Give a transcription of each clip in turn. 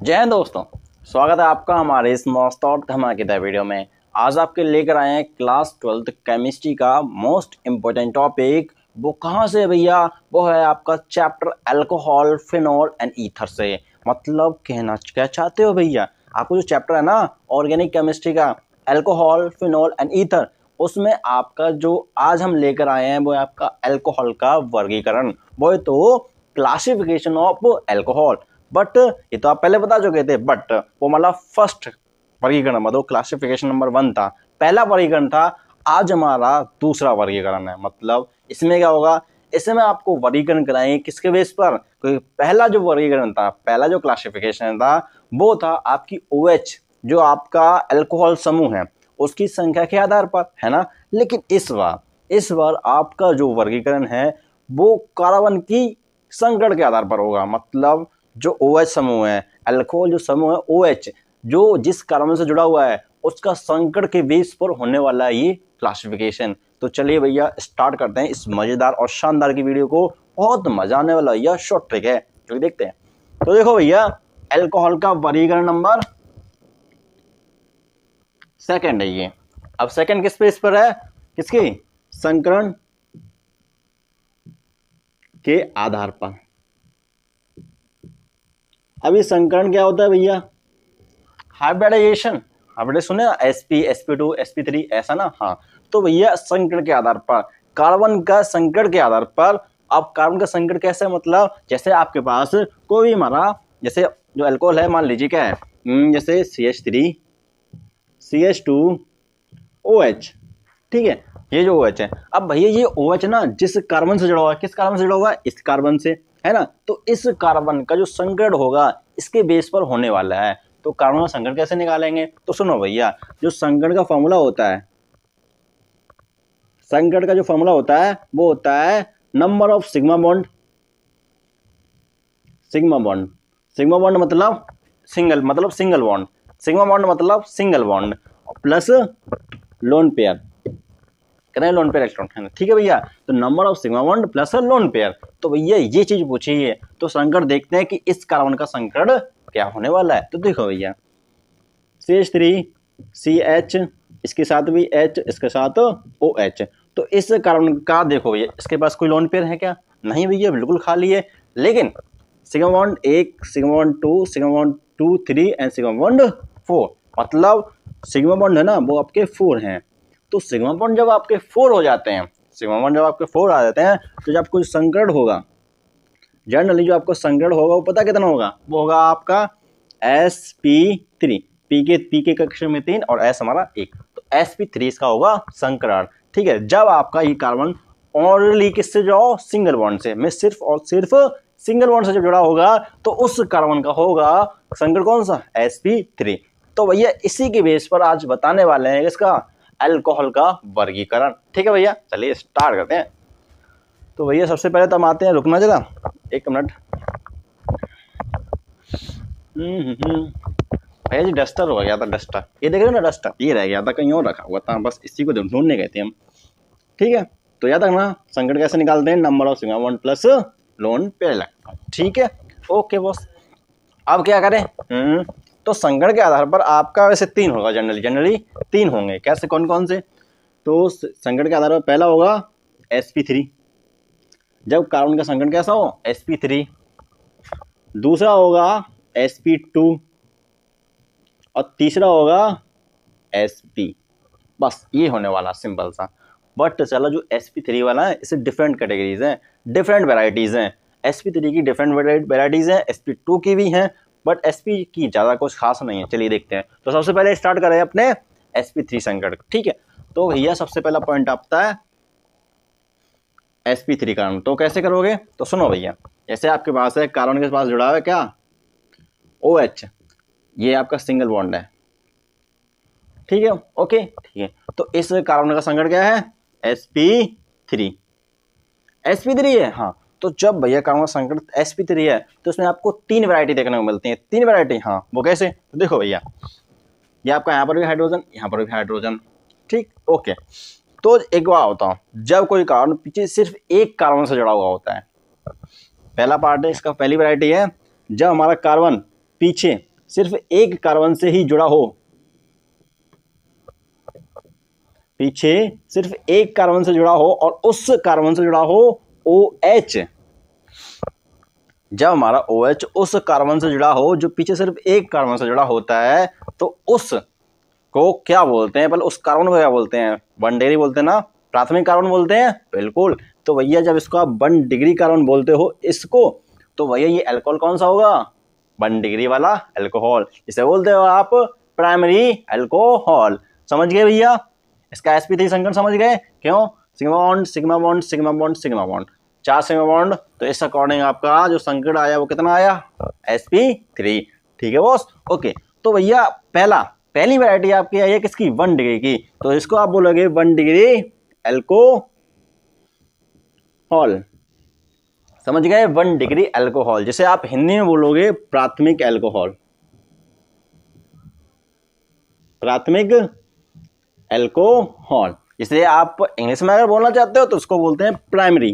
जय हिंद दोस्तों, स्वागत है आपका हमारे इस मस्त और धमाकेदार वीडियो में। आज आपके लेकर आए हैं क्लास 12th केमिस्ट्री का मोस्ट इम्पोर्टेंट टॉपिक। वो कहाँ से भैया? वो है आपका chapter alcohol, phenol and ether से। मतलब कहना क्या चाहते हो भैया? आपको जो चैप्टर है ना ऑर्गेनिक केमिस्ट्री का, अल्कोहल, फिनॉल एंड ईथर, उसमें आपका जो आज हम लेकर आए हैं वो है आपका अल्कोहल का वर्गीकरण, वो है तो क्लासिफिकेशन ऑफ अल्कोहल। बट ये तो आप पहले बता चुके थे, बट वो मतलब फर्स्ट वर्गीकरण मतलब क्लासिफिकेशन नंबर 1 था, पहला वर्गीकरण था। आज हमारा दूसरा वर्गीकरण है। मतलब इसमें क्या होगा, इसमें आपको वर्गीकरण कराएंगे किसके बेस पर? क्योंकि पहला जो वर्गीकरण था, पहला जो क्लासिफिकेशन था वो था आपकी OH, जो आपका अल्कोहल समूह है उसकी संख्या के आधार पर, है ना। लेकिन इस बार आपका जो वर्गीकरण है वो कार्बन की संकड़ के आधार पर होगा। मतलब जो OH समूह है, अल्कोहल जो समूह है OH, जो जिस कार्बन से जुड़ा हुआ है उसका संकड़ के बेस पर होने वाला है ये क्लासिफिकेशन। तो चलिए भैया स्टार्ट करते हैं इस मजेदार और शानदार की वीडियो को। बहुत मजा आने वाला यह शॉर्ट ट्रिक है, चलिए देखते हैं। तो देखो भैया, अल्कोहल का वर्गीकरण नंबर सेकंड है ये। अब सेकंड किस बेस पर है? किसकी? संकरण के आधार पर। अभी संकरण क्या होता है भैया? हाइब्रिडाइजेशन। हाइब्रिड सुने ना, sp sp2 sp3 ऐसा ना। हाँ, तो भैया संकरण के आधार पर, कार्बन का संकरण के आधार पर। अब कार्बन का संकरण कैसे? मतलब जैसे आपके पास कोई भी हमारा, जैसे जो अल्कोहल है मान लीजिए क्या है, जैसे CH3 CH2 OH, ठीक है, ये जो OH है। अब भैया ये OH ना जिस कार्बन से जुड़ा हुआ है, किस कार्बन से जुड़ा हुआ है? इस कार्बन से, है ना। तो इस कार्बन का जो संकरण होगा इसके बेस पर होने वाला है। तो कार्बन का संकरण कैसे निकालेंगे? तो सुनो भैया, जो संकरण का फॉर्मूला होता है, संकरण का जो फॉर्मूला होता है वो होता है number of sigma bond. Sigma bond, sigma bond मतलब सिंगल, मतलब सिंगल बॉन्ड। सिग्मा बॉन्ड मतलब single bond plus lone pair, lone pair electron, है ना। ठीक है भैया, तो number of sigma bond plus lone pair. तो भैया ये चीज पूछी है, तो संकरण देखते हैं कि इस कार्बन का संकरण क्या होने वाला है। तो देखो भैया, CH3 CH, इसके साथ भी H, इसके साथ OH। तो इस कार्बन का देखो भैया, इसके पास कोई लोन पेयर है क्या? नहीं भैया, बिल्कुल खाली है। लेकिन sigma bond 1, sigma bond 2, sigma bond 2 3 and sigma bond 4, मतलब सिग्मा बॉन्ड है ना वो आपके 4 हैं। तो सिग्मा बॉन्ड जब आपके 4 हो जाते हैं, सिग्मा बॉन्ड जब आपके 4 आ जाते हैं, तो जब कोई संकरण होगा, जनरली जो आपको संकरण होगा वो पता कितना होगा? वो होगा आपका sp3, पी के कक्षा में 3 और S हमारा 1, तो sp3 इसका होगा संकरण। ठीक है, जब आपका ये कार्बन ओनली किससे जुड़ा? सिंगल बॉन्ड से, मैं सिर्फ और सिर्फ सिंगल बॉन्ड से जब जुड़ा होगा तो उस कार्बन का होगा संकरण कौन सा? sp3। तो भैया इसी के बेस पर आज बताने वाले हैं इसका अल्कोहल का वर्गीकरण। ठीक है भैया, चलिए स्टार्ट करते हैं। तो भैया सबसे पहले तो हम आते हैं, रुकना जरा 1 मिनट। भैया जी डस्टर हो गया था, डस्टर, ये देख रहे हो ना, डस्टर ये रह गया था, कहीं और रखा हुआ था, बस इसी को ढूंढने गए थे हम। ठीक है, तो याद रखना संकरण कैसे निकालते हैं? Number of sigma bond plus lone pair electron. ठीक है, ओके बॉस। अब क्या करें? तो संकरण के आधार पर आपका वैसे 3 होगा, जनरली 3 होंगे। कैसे, कौन कौन से? तो संकरण के आधार पर पहला होगा sp3, जब कार्बन का संकरण कैसा हो? sp3। दूसरा होगा sp2 और तीसरा होगा sp। बस ये होने वाला सिंपल सा। बट चलो जो sp3 वाला है इसे डिफरेंट कैटेगरीज हैं, डिफरेंट वेराइटीज हैं। sp3 की डिफरेंट वेराइटीज हैं, sp2 की भी हैं, बट sp की ज़्यादा कुछ खास नहीं है। चलिए देखते हैं। तो सबसे पहले स्टार्ट करें अपने sp3 संकरण। ठीक है, तो भैया सबसे पहला पॉइंट आता है sp3 कार्बन। तो कैसे करोगे? तो सुनो भैया, जैसे आपके पास है कार्बन के पास जुड़ा हुआ है क्या? OH, ये आपका सिंगल बॉन्ड है। ठीक है, ओके, ठीक है। तो इस कार्बन का संकरण क्या है? sp3। sp3 है, हाँ। तो जब भैया कार्बन का संकरण sp3 है तो उसमें आपको 3 वैरायटी देखने को मिलती है। 3 वैरायटी, हाँ, वो कैसे? तो देखो भैया, ये आपका यहाँ पर भी हाइड्रोजन, यहाँ पर भी हाइड्रोजन। ठीक, ओके। तो एक बार होता हूँ, जब कोई कार्बन पीछे सिर्फ एक कार्बन से जुड़ा हुआ होता है, पहला पार्ट है इसका, पहली वैरायटी है जब हमारा कार्बन पीछे सिर्फ एक कार्बन से ही जुड़ा हो, पीछे सिर्फ एक कार्बन से जुड़ा हो और उस कार्बन से जुड़ा हो OH, जब हमारा OH उस कार्बन से जुड़ा हो जो पीछे सिर्फ एक कार्बन से जुड़ा होता है, तो उस को क्या बोलते हैं? पहले उस कार्बन को क्या बोलते हैं? 1 डिग्री बोलते हैं ना, प्राथमिक कार्बन बोलते हैं, बिल्कुल। तो भैया जब इसको आप 1 डिग्री कार्बन बोलते हो इसको, तो भैया ये अल्कोहल कौन सा होगा? 1 डिग्री वाला अल्कोहल, इसे बोलते हो आप प्राइमरी अल्कोहल। समझ गए भैया? इसका sp3 संकरण समझ गए? क्यों? Sigma bond sigma bond sigma bond sigma bond, 4 sigma bond, तो इस अकॉर्डिंग आपका जो संकरण आया वो कितना आया? sp3। ठीक है बॉस, ओके। तो भैया पहली वैरायटी आपकी आई है किसकी? 1 डिग्री की, तो इसको आप बोलोगे 1 डिग्री अल्कोहल। समझ गए? 1 डिग्री अल्कोहल, जिसे आप हिंदी में बोलोगे प्राथमिक अल्कोहल, प्राथमिक अल्कोहल। इसलिए आप इंग्लिश में अगर बोलना चाहते हो तो उसको बोलते हैं प्राइमरी।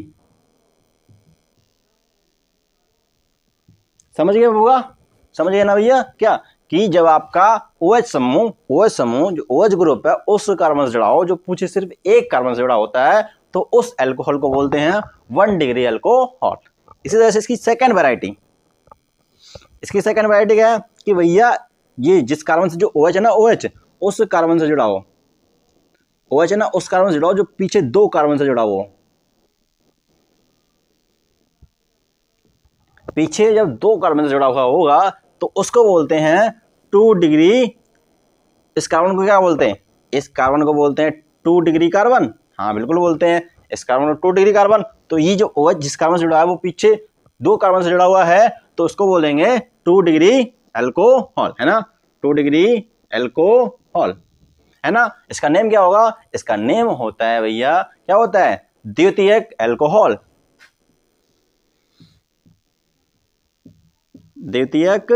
समझ गए होगा? समझ गए ना भैया? क्या कि जब आपका OH समूह जो OH ग्रुप है उस कार्बन से जुड़ा हो जो पूछे सिर्फ एक कार्बन से जुड़ा होता है, तो उस अल्कोहल को बोलते हैं 1 डिग्री अल्कोहल। इसी तरह से इसकी सेकंड वैरायटी क्या है कि भैया ये जिस कार्बन से जो OH है ना, OH उस कार्बन से जुड़ा हो, OH है ना उस कार्बन से जुड़ा हो जो पीछे 2 कार्बन से जुड़ा हो। पीछे जब 2 कार्बन से जुड़ा हुआ होगा तो उसको बोलते हैं 2 डिग्री। इस कार्बन को क्या बोलते हैं? इस कार्बन को बोलते हैं 2 डिग्री कार्बन। हाँ बिल्कुल बोलते हैं इस कार्बन को 2 डिग्री कार्बन। तो ये जो OH जिस कार्बन से जुड़ा है वो पीछे 2 कार्बन से जुड़ा हुआ है, तो उसको बोलेंगे 2 डिग्री अल्कोहल, है ना? 2 डिग्री अल्कोहल, है ना? इसका नेम क्या होगा? इसका नेम होता है भैया, क्या होता है? द्वितीयक अल्कोहल, द्वितीयक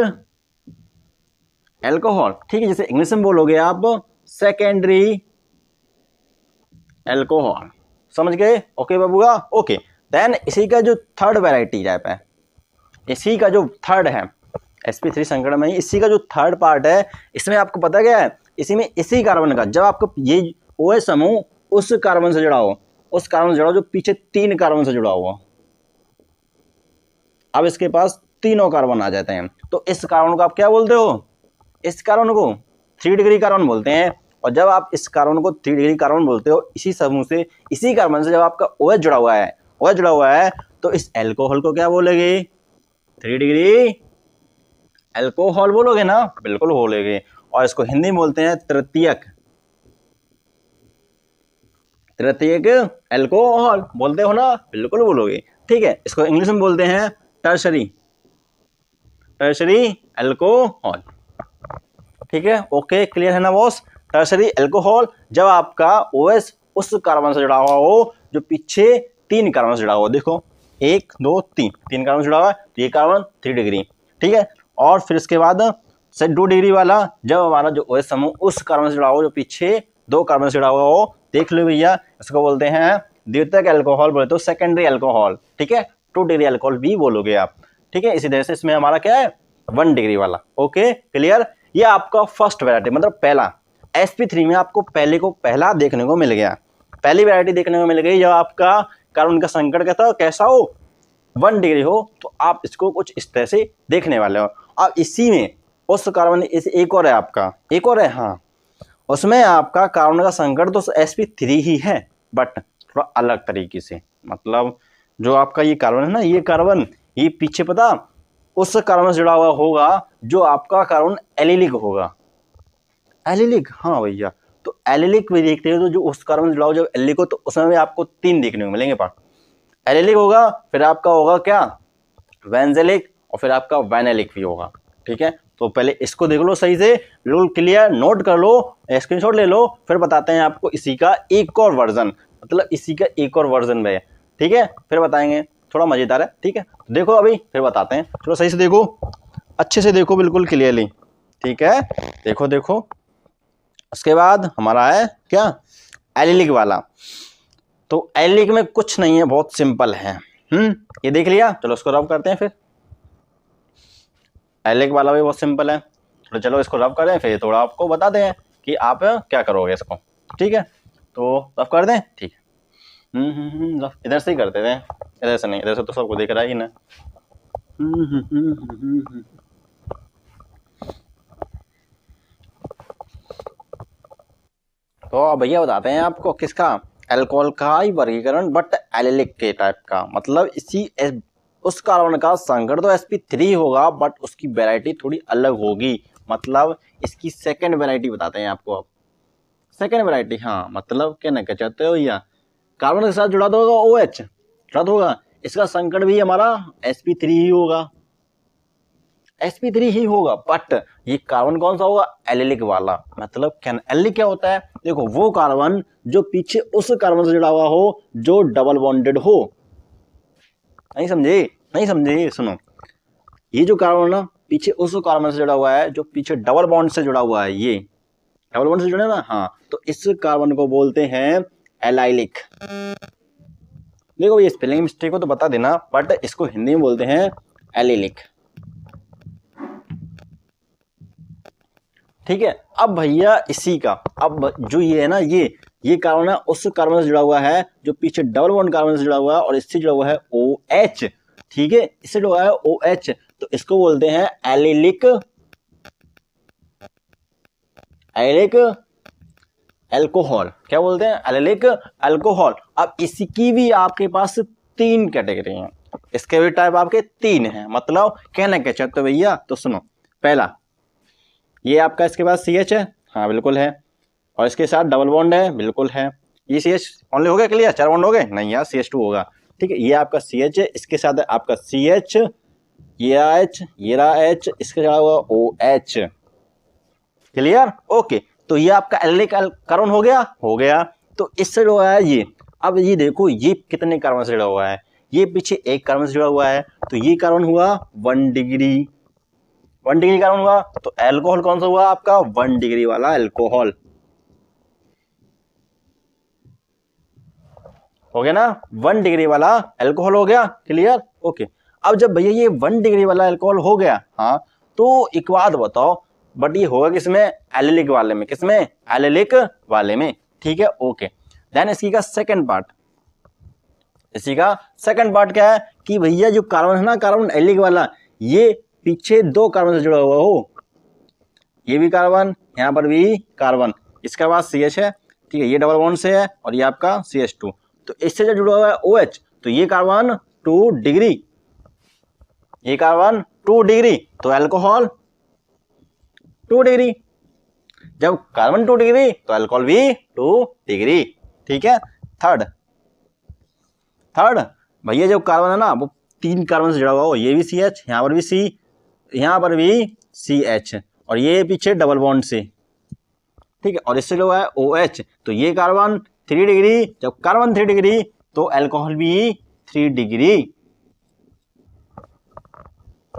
अल्कोहल। ठीक है, जैसे इंग्लिश में बोलोगे आप सेकेंडरी अल्कोहल। समझ गए? Okay बाबूगा, okay. देन इसी का जो थर्ड वैरायटी टाइप है, इसी का जो थर्ड है sp3 संकरण में, इसी का जो थर्ड पार्ट है, इसमें आपको पता क्या है? इसी में इसी कार्बन का जब आपको ये OH समूह उस कार्बन से जुड़ा हो, उस कार्बन से जुड़ा हो जो पीछे 3 कार्बन से जुड़ा हुआ, अब इसके पास तीनों कार्बन आ जाते हैं, तो इस कार्बन को आप क्या बोलते हो? इस कार्बन को 3 डिग्री कार्बन बोलते हैं। और जब आप इस कार्बन को 3 डिग्री कार्बन बोलते हो, इसी समूह से इसी कार्बन से जब आपका OH जुड़ा हुआ है, तो इस अल्कोहल को क्या बोलेंगे? 3 डिग्री अल्कोहल बोलोगे ना? बिल्कुल बोलोगे। और इसको हिंदी में बोलते हैं तृतीयक अल्कोहल, बोलते हो ना? बिल्कुल बोलोगे। ठीक है, इसको इंग्लिश में बोलते हैं टर्शरी अल्कोहल। ठीक है, ओके, क्लियर है ना बॉस? टर्शरी अल्कोहल जब आपका OH उस कार्बन से जुड़ा हुआ हो जो पीछे 3 कार्बन से जुड़ा हुआ हो। देखो 1 2 3 कार्बन से जुड़ा हुआ है, तो ये कार्बन 3 डिग्री। ठीक है, और फिर इसके बाद से 2 डिग्री वाला जब हमारा जो OH समूह उस कार्बन से जुड़ा हो जो पीछे 2 कार्बन से जुड़ा हुआ हो, देख लो भैया, इसको बोलते हैं द्वितीयक अल्कोहल, बोले तो सेकेंडरी अल्कोहल। ठीक है, 2 डिग्री अल्कोहल भी बोलोगे आप। ठीक है, इसी तरह से इसमें हमारा क्या है? 1 डिग्री वाला। Okay, clear? ये आपका फर्स्ट वैरायटी, मतलब पहला। sp3 में आपको पहला देखने को मिल गया, पहली वैरायटी देखने को मिल गई जब आपका कार्बन का संकरण कैसा हो? 1 डिग्री हो। तो आप इसको कुछ इस तरह से देखने वाले हो। अब इसी में उस कार्बन एक और है आपका, एक और है, हाँ, उसमें आपका कार्बन का संकरण तो sp3 ही है, बट थोड़ा अलग तरीके से। मतलब जो आपका ये कार्बन है ना, ये कार्बन ये पीछे पता उस कार्बन से जुड़ा हुआ होगा जो आपका कार्बन एलिलिक होगा। एलिलिक, हाँ भैया, तो एलिलिक भी देखते हो तो जो उस कार्बन से जुड़ा हुआ जब एलिलिक हो तो उसमें भी आपको 3 देखने को मिलेंगे पार्ट। एलिलिक होगा, फिर आपका होगा क्या? वेंजेलिक, और फिर आपका वैनेलिक भी होगा। ठीक है, तो पहले इसको देख लो सही से, बिल्कुल क्लियर, नोट कर लो, स्क्रीनशॉट ले लो, फिर बताते हैं आपको इसी का एक और वर्जन, मतलब इसी का एक और वर्जन में। ठीक है, फिर बताएंगे, थोड़ा मजेदार है। ठीक है, तो देखो अभी फिर बताते हैं, चलो सही से देखो, अच्छे से देखो, बिल्कुल क्लियरली। ठीक है, देखो। उसके बाद हमारा है क्या? एलिलिक वाला। तो एलिलिक में कुछ नहीं है, बहुत सिंपल है। ये देख लिया, चलो उसको रब करते हैं। फिर एलिलिक वाला भी बहुत सिंपल है। थोड़ा चलो इसको रब करें, फिर थोड़ा आपको बता दें कि आप क्या करोगे इसको। ठीक है, तो रब कर दें। ठीक है, रब इधर से ही करते थे, इधर से नहीं, इधर से तो सबको दिख रहा ही ना। तो भैया बताते हैं आपको किसका, अल्कोहल का ही वर्गीकरण, बट एलिलिक के टाइप का। मतलब इसी उस कार्बन का संकर तो sp3 होगा, बट उसकी वैरायटी थोड़ी अलग होगी। मतलब इसकी सेकंड वैरायटी बताते हैं आपको अब। सेकंड वैरायटी, हाँ, मतलब कहना क्या चाहते हो भैया, कार्बन के साथ जुड़ा तो होगा OH, जुड़ा तो होगा, इसका संकर भी हमारा sp3 ही होगा, sp3 ही होगा। बट ये कार्बन कौन सा होगा, एलिलिक वाला। मतलब एलिलिक क्या होता है, देखो वो कार्बन जो पीछे उस कार्बन से जुड़ा हुआ हो जो डबल बॉन्डेड हो। नहीं समझे, नहीं समझे, सुनो, ये जो कार्बन ना पीछे उस कार्बन से जुड़ा हुआ है जो पीछे डबल बॉन्ड से जुड़ा हुआ है, ये डबल बॉन्ड से जुड़े ना, हाँ, तो इस कार्बन को बोलते हैं एलाइलिक। देखो ये स्पेलिंग मिस्टेक हो तो बता देना, बट इसको हिंदी में बोलते हैं एलिलिक। ठीक है, अब भैया इसी का, अब जो ये है ना, ये कार्बन है उस कार्बन से जुड़ा हुआ है जो पीछे डबल बॉन्ड कार्बन से जुड़ा हुआ है, और इससे जुड़ा हुआ है OH। ठीक है, इससे जुड़ा हुआ है OH, तो इसको बोलते हैं एलिलिक, एलिलिक अल्कोहल। क्या बोलते हैं, एलिलिक अल्कोहल। अब इसकी भी आपके पास 3 कैटेगरी हैं, इसके भी टाइप आपके 3 हैं। मतलब कहना क्या चाहते हो भैया, तो सुनो, पहला ये आपका इसके पास CH है, हाँ बिल्कुल है, और इसके साथ डबल बॉन्ड है, बिल्कुल है। ये CH ओनली हो गया, क्लियर, 4 बॉन्ड हो गए, नहीं यार CH2 होगा। ठीक है, ये आपका CH है, इसके साथ है आपका CH, ये H, ये H, इसके साथ हुआ OH। Clear, okay. तो ये आपका एलिलिक कार्बन हो गया, हो गया। तो इससे जो है ये, अब ये देखो ये कितने कार्बन से जुड़ा हुआ है, ये पीछे एक कार्बन से जुड़ा हुआ है, तो ये कार्बन हुआ 1 डिग्री, 1 डिग्री कार्बन हुआ। तो अल्कोहल कौन सा हुआ आपका, 1 डिग्री वाला अल्कोहल हो गया ना, 1 डिग्री वाला अल्कोहल हो गया। Clear, okay. अब जब भैया ये 1 डिग्री वाला अल्कोहल हो गया, हाँ, तो एक बात बताओ, बट ये होगा किसमें, एलिलिक वाले में, किसमें, एलिलिक वाले में। ठीक है, ओके। देन इसी का सेकंड पार्ट, इसी का सेकंड पार्ट क्या है कि भैया जो कार्बन है ना, कार्बन एलिलिक वाला, ये पीछे 2 कार्बन से जुड़ा हुआ हो, ये भी कार्बन, यहाँ पर भी कार्बन, इसके बाद CH है। ठीक है, ये डबल बॉन्ड से है, और ये आपका CH2, तो इससे जो जुड़ा हुआ है OH, तो ये कार्बन 2 डिग्री, ये कार्बन 2 डिग्री, तो अल्कोहल 2 डिग्री। जब कार्बन 2 डिग्री तो अल्कोहल भी 2 डिग्री। ठीक है, थर्ड भैया जो कार्बन है ना वो 3 कार्बन से जुड़ा हुआ हो, ये भी CH, यहाँ पर भी C, यहाँ पर भी CH, और ये पीछे डबल बॉन्ड से। ठीक है, और इससे जो है OH, तो ये कार्बन 3 डिग्री, जब कार्बन 3 डिग्री तो अल्कोहल भी 3 डिग्री।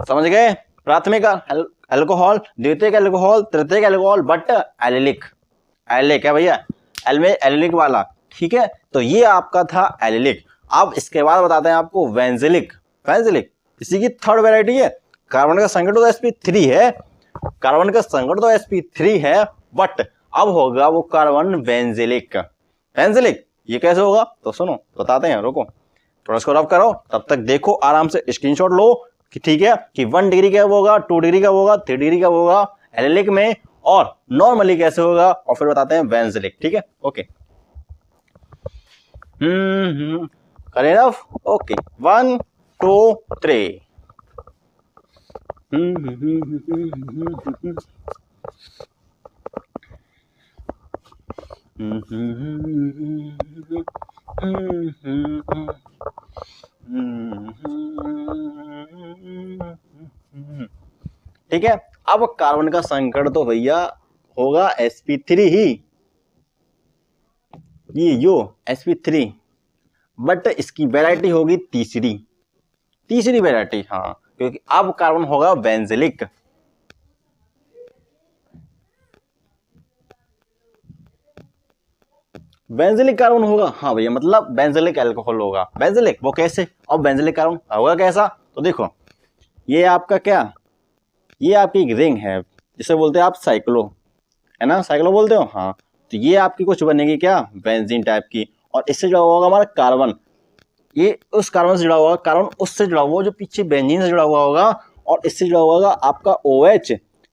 समझ गए, प्राथमिक अल्कोहल, द्वितीयक अल्कोहल, तृतीयक अल्कोहल, बट एलिलिक, एलिलिक है भैया, एलिलिक वाला। ठीक है, तो ये आपका था एलिलिक। अब इसके बाद बताते हैं आपको बेंजिलिक। बेंजिलिक इसी की थर्ड वैरायटी है। कार्बन का संकट तो sp3 है, कार्बन का संकट तो sp3 है, बट अब होगा वो कार्बन बेंजिलिक। बेंजिलिक ये कैसे होगा, तो सुनो बताते हैं, रुको थोड़ा इसको रब करो, तब तक देखो आराम से स्क्रीनशॉट लो कि ठीक है कि 1 डिग्री का होगा, 2 डिग्री का होगा, 3 डिग्री का होगा एलिलिक में, और नॉर्मली कैसे होगा, और फिर बताते हैं बेंजिलिक। ठीक है, ओके। करें इनफ, ओके, 1 2 3। ठीक है, अब कार्बन का संकट तो भैया होगा sp3 ही, ये यो sp3, बट इसकी वैरायटी होगी तीसरी वैरायटी, हाँ, क्योंकि अब कार्बन होगा बेंजिलिक। बेंजिलिक कार्बन होगा, हाँ भैया, मतलब बेंजिलिक अल्कोहल होगा। बेंजिलिक वो कैसे, और बेंजिलिक कार्बन होगा कैसा, तो देखो ये आपका क्या, ये आपकी एक रिंग है, जिसे बोलते हैं आप साइक्लो, है ना, साइक्लो बोलते हो। हाँ, तो ये आपकी कुछ बनेगी क्या, बेंजीन टाइप की। और इससे जुड़ा हुआ होगा हमारा कार्बन, ये उस कार्बन से जुड़ा हुआ, कार्बन उससे जुड़ा हुआ जो पीछे बेंजीन से जुड़ा हुआ होगा, और इससे जुड़ा हुआ होगा आपका OH।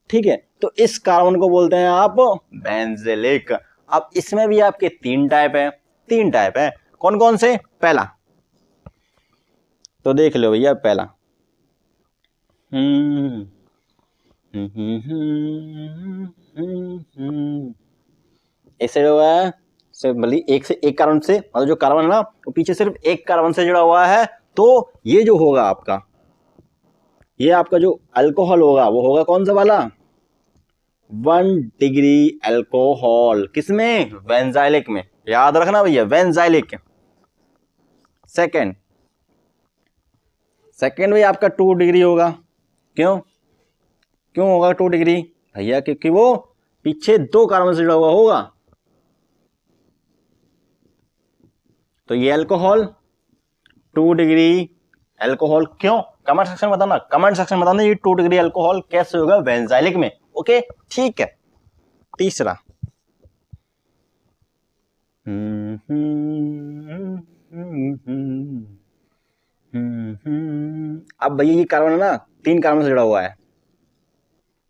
ठीक है, तो इस कार्बन को बोलते हैं आप बेंजेलिक। अब इसमें भी आपके तीन टाइप है, तीन टाइप है। कौन कौन से? पहला तो देख लो भैया, पहला ऐसे जो है से भली एक से एक कार्बन से, मतलब जो कार्बन है ना वो पीछे सिर्फ एक कार्बन से जुड़ा हुआ है, तो ये जो होगा आपका, ये आपका जो अल्कोहल होगा वो होगा कौन सा वाला, 1 डिग्री अल्कोहल। किसमें? बेंजाइलिक में। याद रखना भैया, बेंजाइलिक। सेकेंड भी आपका 2 डिग्री होगा। क्यों क्यों होगा 2 डिग्री भैया? क्योंकि वो पीछे दो कार्बन से जुड़ा हुआ होगा। तो ये अल्कोहल 2 डिग्री अल्कोहल क्यों? कमेंट सेक्शन में बताना, कमेंट सेक्शन में बताना ये 2 डिग्री अल्कोहल कैसे होगा बेंजाइलिक में। ओके, ठीक है। तीसरा अब भैया ये कार्बन है ना, 3 कार्बन से जुड़ा हुआ है,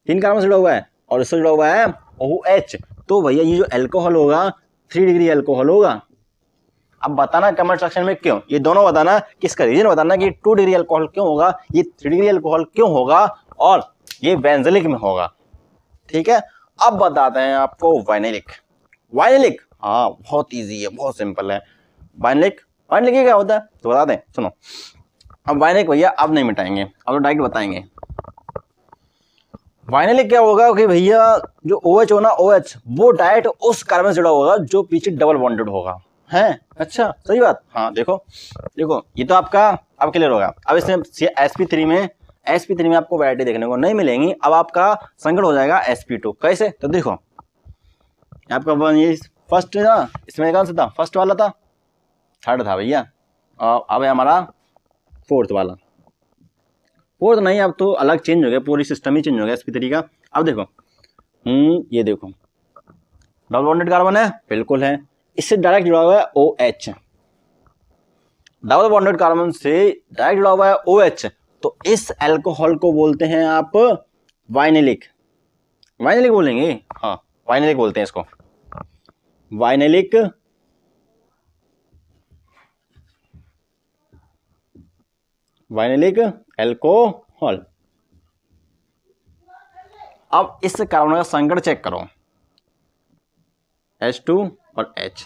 3 कार्बन से जुड़ा हुआ है, और इससे जुड़ा हुआ है OH। तो भैया ये जो अल्कोहल होगा 3 डिग्री अल्कोहल होगा। अब बताना कमेंट सेक्शन में क्यों, ये दोनों बताना, किसका रीजन बताना कि 2 डिग्री अल्कोहल क्यों होगा, ये 3 डिग्री अल्कोहल क्यों होगा, और ये बेंजिलिक में होगा। ठीक है, अब बताते हैं आपको वाइनिलिक। वाइनिलिक हाँ बहुत इजी है, बहुत सिंपल है। वाइनिलिक क्या होता है तो बता दें, सुनो। अब वाइनिलिक भैया अब नहीं मिटाएंगे, अब तो डायरेक्ट बताएंगे। वाइनिलिक क्या होगा कि भैया जो OH हो ना, OH वो डायरेक्ट उस कार्बन से जुड़ा होगा जो पीछे डबल बॉन्डेड होगा। है अच्छा, सही बात। हाँ देखो ये तो आपका अब क्लियर होगा। अब इसमें sp3 में आपको वैरायटी देखने को नहीं मिलेंगी। अब आपका संकट हो जाएगा sp2। कैसे? तो देखो आपका ये फर्स्ट ना, इसमें कौन सा था, फर्स्ट वाला था, थर्ड था भैया, अब है हमारा फोर्थ वाला। फोर्थ नहीं, अब तो अलग चेंज हो गया, पूरी सिस्टम ही चेंज हो गया sp3 का। अब देखो ये देखो डबल बॉन्डेड कार्बन है, बिल्कुल है, इससे डायरेक्ट जुड़ा हुआ है OH, डबल बॉन्डेड कार्बन से डायरेक्ट जुड़ा हुआ है OH। तो इस अल्कोहल को बोलते हैं आप वाइनिलिक। वाइनिलिक बोलेंगे, हाँ वाइनिलिक बोलते हैं इसको, वाइनिलिक। Vinylic alcohol. अब इस कार्बन का संकट चेक करो, H2 और H।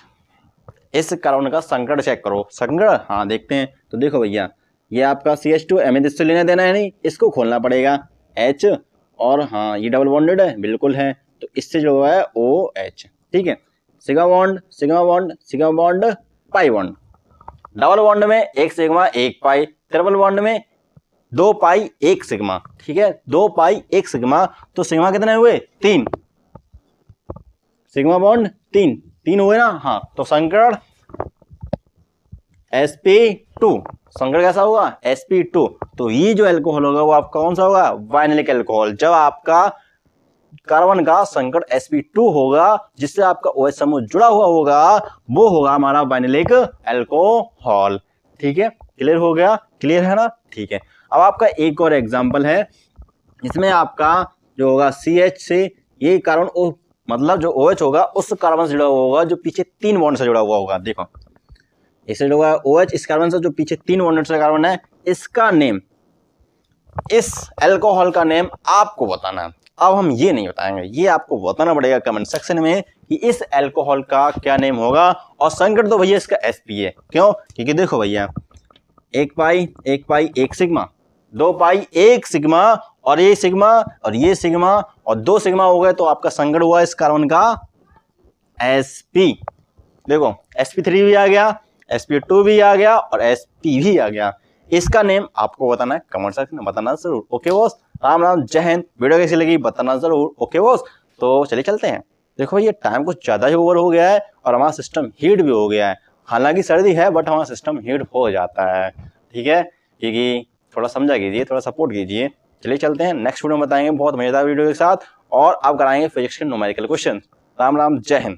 इस कार्बन का संकट चेक करो, संकट हाँ देखते हैं। तो देखो भैया ये आपका CH2 एमेथिस्ट से लेना देना है नहीं, इसको खोलना पड़ेगा H, और हाँ ये डबल बॉन्डेड है, बिल्कुल है, तो इससे जो है OH। ठीक है, sigma bond sigma bond sigma bond pi bond, double bond में 1 सिग्मा 1 पाई, ट्रिपल बॉन्ड में 2 पाई 1 सिग्मा। ठीक है, 2 पाई 1 सिग्मा, तो सिग्मा कितने हुए? 3, सिग्मा बॉन्ड 3 हुए ना। हाँ, तो संकट sp2, संकट कैसा होगा? sp2। तो ये जो अल्कोहल होगा वो आपका कौन सा होगा? Vinylic alcohol. जब आपका कार्बन का संकट sp2 होगा जिससे आपका OH समूह जुड़ा हुआ होगा, वो होगा हमारा वाइनिलिक अल्कोहल। ठीक है, क्लियर हो गया? क्लियर है ना? ठीक है, अब आपका एक और एग्जांपल है, इसमें आपका जो होगा CH से ये कार्बन, मतलब जो OH होगा उस कार्बन से जुड़ा हुआ होगा जो पीछे 3 बॉन्ड से जुड़ा हुआ होगा। देखो इससे जुड़ा हुआ OH, इस कार्बन से जो पीछे 3 बॉन्ड से कार्बन है, इसका नेम, इस अल्कोहल का नेम आपको बताना है। अब हम ये नहीं बताएंगे, ये आपको बताना पड़ेगा कमेंट सेक्शन में कि इस अल्कोहल का क्या नेम होगा। और संकट तो भैया इसका sp है। क्यों? क्योंकि देखो भैया 1 पाई 1 सिग्मा, 2 पाई 1 सिग्मा, और ये सिग्मा और ये सिग्मा और 2 सिग्मा हो गए, तो आपका संकट हुआ इस कार्बन का sp। देखो sp3 भी आ गया, sp2 भी आ गया, और sp भी आ गया। इसका नेम आपको बताना है, कमेंट सेक्शन में बताना जरूर। ओके बॉस, राम राम, जय हिंद। वीडियो कैसी लगी बताना जरूर। ओके बॉस, तो चलिए चलते हैं। देखो ये टाइम कुछ ज़्यादा ही ओवर हो गया है और हमारा सिस्टम हीट भी हो गया है। हालांकि सर्दी है बट हमारा सिस्टम हीट हो जाता है। ठीक है, क्योंकि थोड़ा समझा कीजिए, थोड़ा सपोर्ट कीजिए। चलिए चलते हैं, नेक्स्ट वीडियो में बताएंगे बहुत मजेदार वीडियो के साथ। और आप कराएंगे फिजिक्स के न्यूमेरिकल क्वेश्चन। राम राम, जय हिंद।